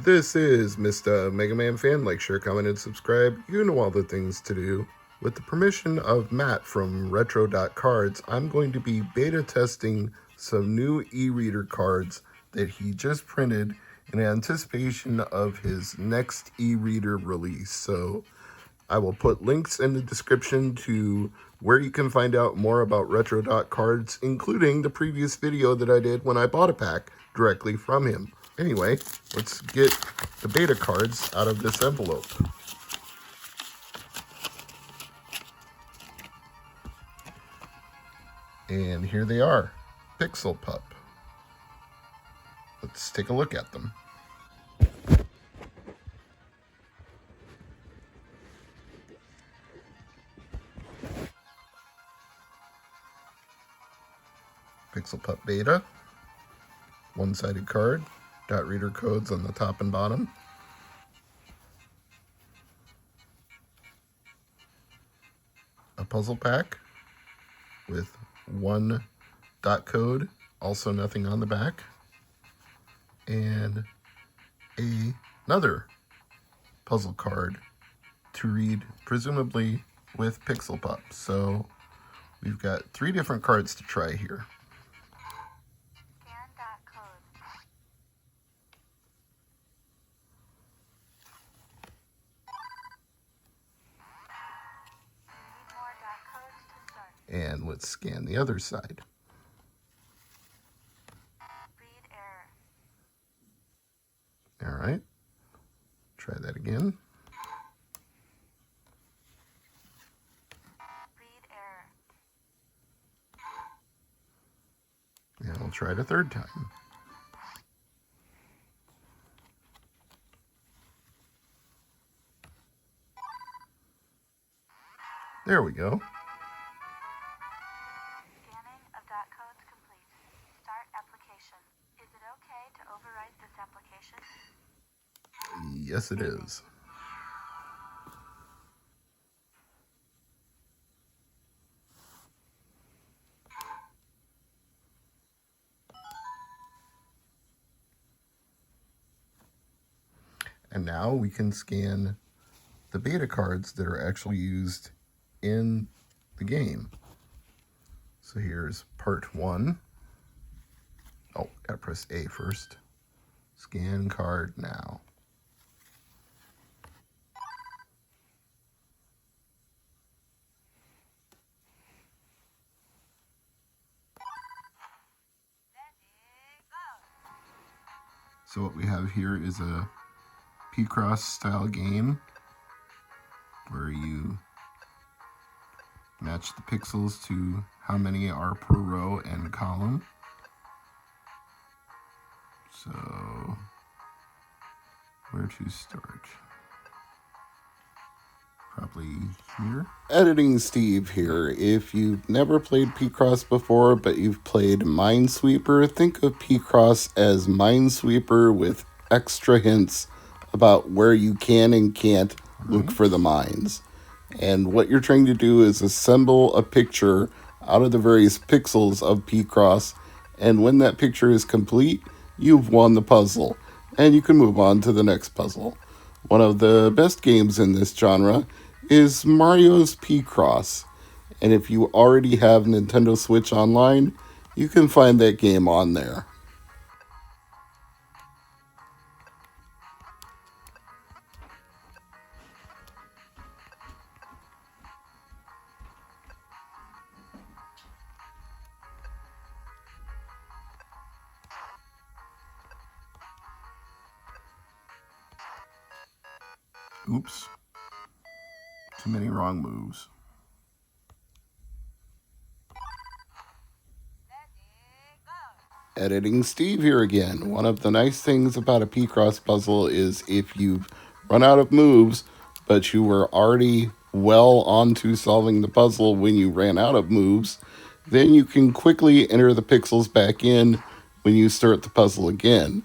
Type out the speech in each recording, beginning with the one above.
This is Mr. Mega Man Fan. Like, share, comment, and subscribe. You know all the things to do. With the permission of Matt from Retro.Cards, I'm going to be beta testing some new e-reader cards that he just printed in anticipation of his next e-reader release. So I will put links in the description to where you can find out more about Retro.Cards, including the previous video that I did when I bought a pack directly from him. Anyway, let's get the beta cards out of this envelope. And here they are, Pixel Pup. Let's take a look at them. Pixel Pup Beta, one-sided card, dot reader codes on the top and bottom. A puzzle pack with one dot code, also nothing on the back, and another puzzle card to read, presumably with Pixel Pup. So we've got 3 different cards to try here. And let's scan the other side. Read error. All right. Try that again. Read error. And we'll try it a third time. There we go. Scanning of dot codes complete. Start application. Is it okay to overwrite this application? Yes, it is. And now we can scan the beta cards that are actually used in the game. So here's part 1. Oh, gotta press A first. Scan card now. So what we have here is a Picross style game where you match the pixels to how many are per row and column. So where to start? Probably here. Editing Steve here. If you've never played Picross before, but you've played Minesweeper, think of Picross as Minesweeper with extra hints about where you can and can't look for the mines. And what you're trying to do is assemble a picture out of the various pixels of Picross, and when that picture is complete, you've won the puzzle, and you can move on to the next puzzle. One of the best games in this genre is Mario's Picross, and if you already have Nintendo Switch Online, you can find that game on there. Oops. Too many wrong moves. Editing Steve here again. One of the nice things about a Picross puzzle is if you've run out of moves, but you were already well onto solving the puzzle when you ran out of moves, then you can quickly enter the pixels back in when you start the puzzle again.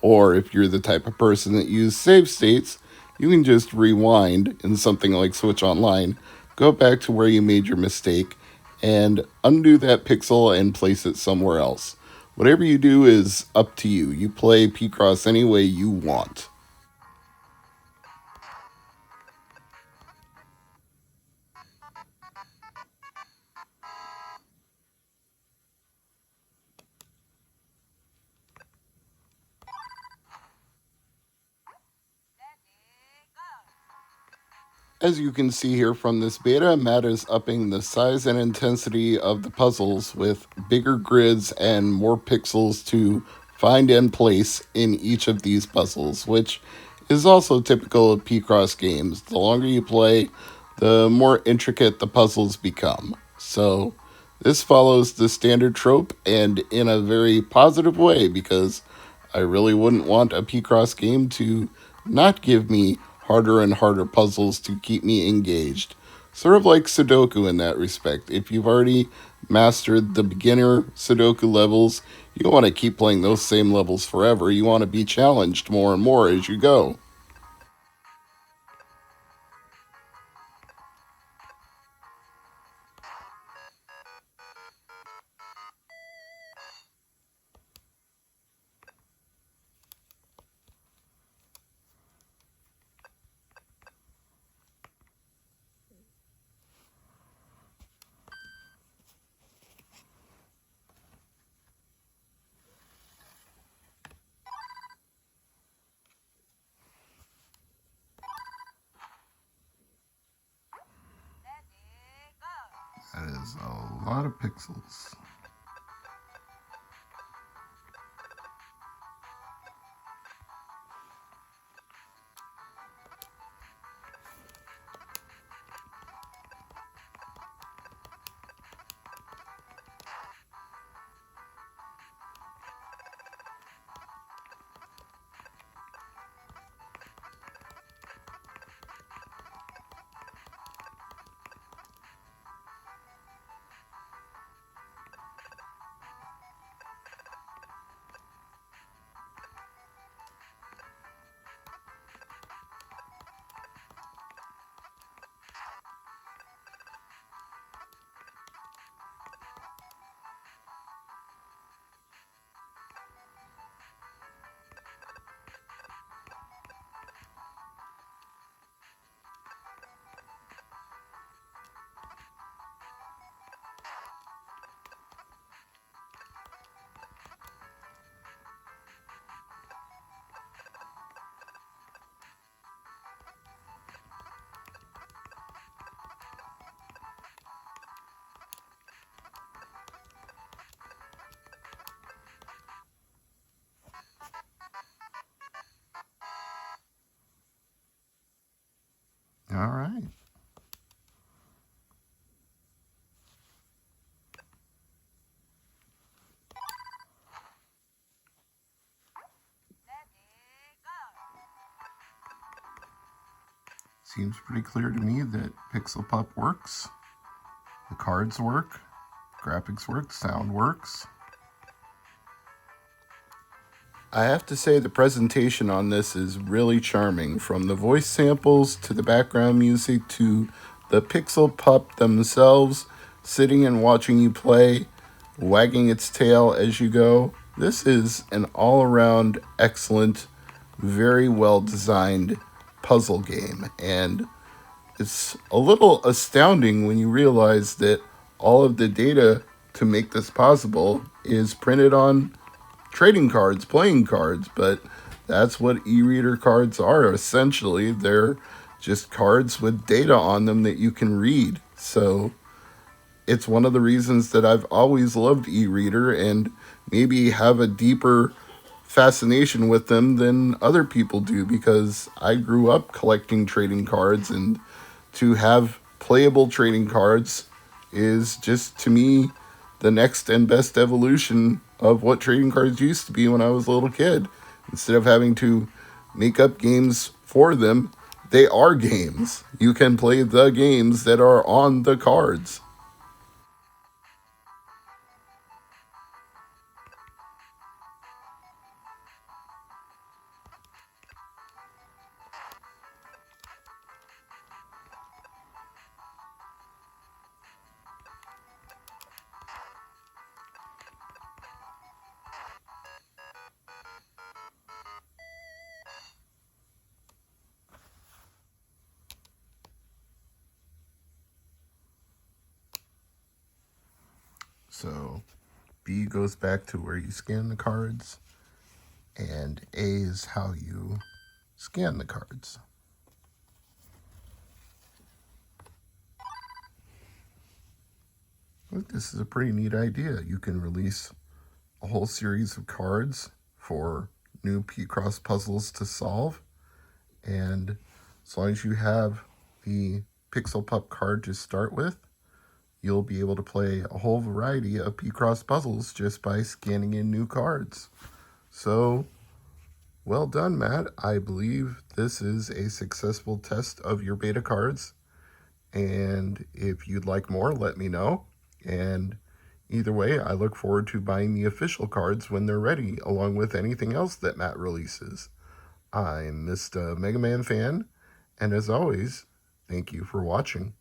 Or if you're the type of person that uses save states, you can just rewind in something like Switch Online, go back to where you made your mistake, and undo that pixel and place it somewhere else. Whatever you do is up to you. You play Picross any way you want. As you can see here from this beta, Matt is upping the size and intensity of the puzzles with bigger grids and more pixels to find and place in each of these puzzles, which is also typical of Picross games. The longer you play, the more intricate the puzzles become. So this follows the standard trope and in a very positive way, because I really wouldn't want a Picross game to not give me harder and harder puzzles to keep me engaged. Sort of like Sudoku in that respect. If you've already mastered the beginner Sudoku levels, you don't want to keep playing those same levels forever. You want to be challenged more and more as you go. That is a lot of pixels. All right. Seems pretty clear to me that Pixel Pup works. The cards work, graphics work, sound works. I have to say the presentation on this is really charming, from the voice samples to the background music to the Pixel Pup themselves sitting and watching you play, wagging its tail as you go. This is an all-around excellent, very well designed puzzle game, and it's a little astounding when you realize that all of the data to make this possible is printed on trading cards, playing cards, but that's what e-reader cards are. Essentially, they're just cards with data on them that you can read. So it's one of the reasons that I've always loved e-reader and maybe have a deeper fascination with them than other people do, because I grew up collecting trading cards, and to have playable trading cards is just, to me, the next and best evolution of what trading cards used to be when I was a little kid. Instead of having to make up games for them, they are games. You can play the games that are on the cards. So B goes back to where you scan the cards, and A is how you scan the cards. Look, this is a pretty neat idea. You can release a whole series of cards for new Picross puzzles to solve, and as long as you have the Pixel Pup card to start with, you'll be able to play a whole variety of Picross puzzles just by scanning in new cards. So, well done, Matt. I believe this is a successful test of your beta cards. And if you'd like more, let me know. And either way, I look forward to buying the official cards when they're ready, along with anything else that Matt releases. I'm Mr. Mega Man Fan, and as always, thank you for watching.